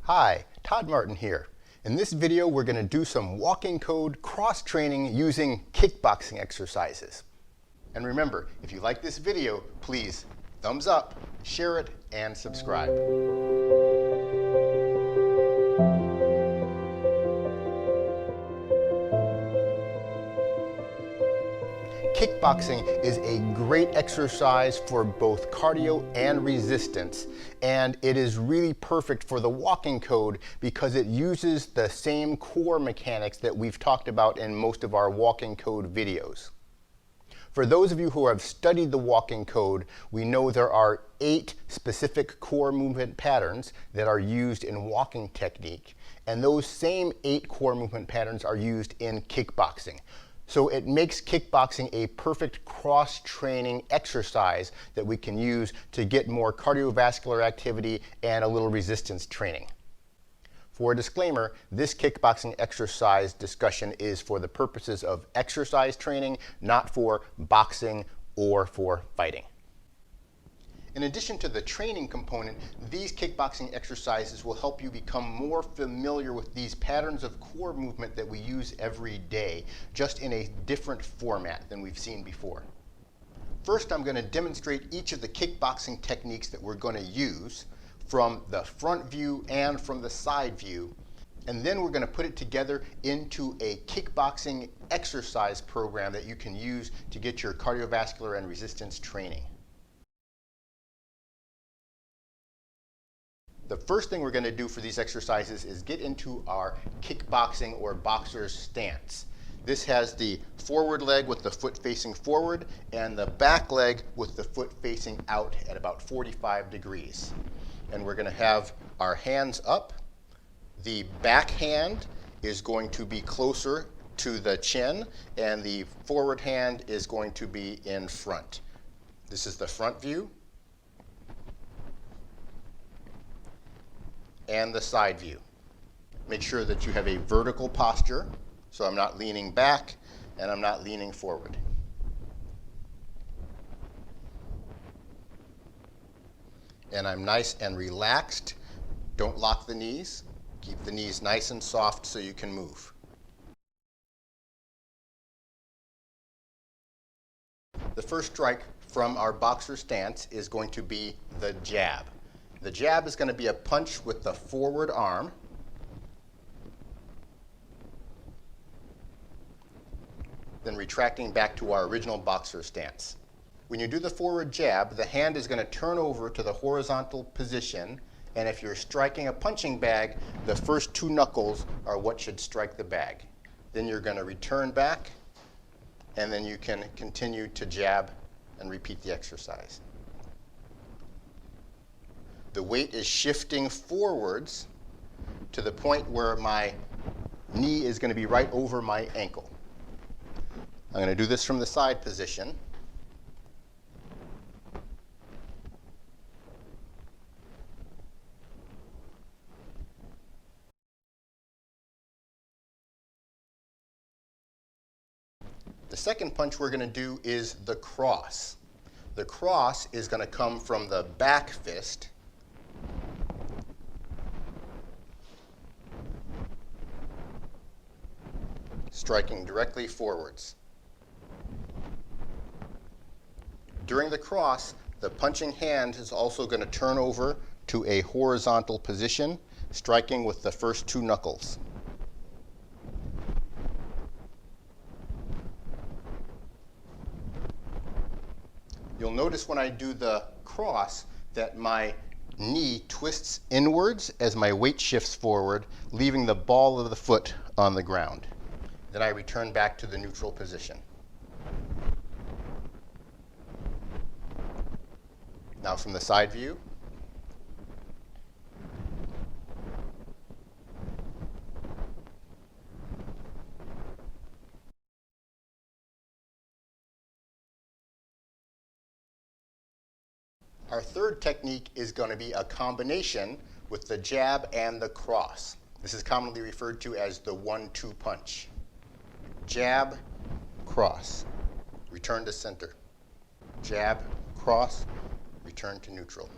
Hi, Todd Martin here. In this video, we're going to do some walking code cross-training using kickboxing exercises. And remember, if you like this video, please thumbs up, share it, and subscribe. Kickboxing is a great exercise for both cardio and resistance, and it is really perfect for the walking code because it uses the same core mechanics that we've talked about in most of our walking code videos. For those of you who have studied the walking code, we know there are 8 specific core movement patterns that are used in walking technique, and those same 8 core movement patterns are used in kickboxing. So it makes kickboxing a perfect cross-training exercise that we can use to get more cardiovascular activity and a little resistance training. For a disclaimer, this kickboxing exercise discussion is for the purposes of exercise training, not for boxing or for fighting. In addition to the training component, these kickboxing exercises will help you become more familiar with these patterns of core movement that we use every day, just in a different format than we've seen before. First, I'm going to demonstrate each of the kickboxing techniques that we're going to use from the front view and from the side view. And then we're going to put it together into a kickboxing exercise program that you can use to get your cardiovascular and resistance training. The first thing we're going to do for these exercises is get into our kickboxing or boxer's stance. This has the forward leg with the foot facing forward and the back leg with the foot facing out at about 45 degrees. And we're going to have our hands up. The back hand is going to be closer to the chin, and the forward hand is going to be in front. This is the front view and the side view. Make sure that you have a vertical posture, so I'm not leaning back and I'm not leaning forward. And I'm nice and relaxed. Don't lock the knees. Keep the knees nice and soft so you can move. The first strike from our boxer stance is going to be the jab. The jab is going to be a punch with the forward arm. Then retracting back to our original boxer stance. When you do the forward jab, the hand is going to turn over to the horizontal position, and if you're striking a punching bag, the first 2 knuckles are what should strike the bag. Then you're going to return back, and then you can continue to jab and repeat the exercise. The weight is shifting forwards to the point where my knee is going to be right over my ankle. I'm going to do this from the side position. The second punch we're going to do is the cross. The cross is going to come from the back fist striking directly forwards. During the cross, the punching hand is also going to turn over to a horizontal position, striking with the first 2 knuckles. You'll notice when I do the cross that my knee twists inwards as my weight shifts forward, leaving the ball of the foot on the ground. Then I return back to the neutral position. Now from the side view. Our third technique is going to be a combination with the jab and the cross. This is commonly referred to as the 1-2 punch. Jab, cross, return to center. Jab, cross, return to neutral.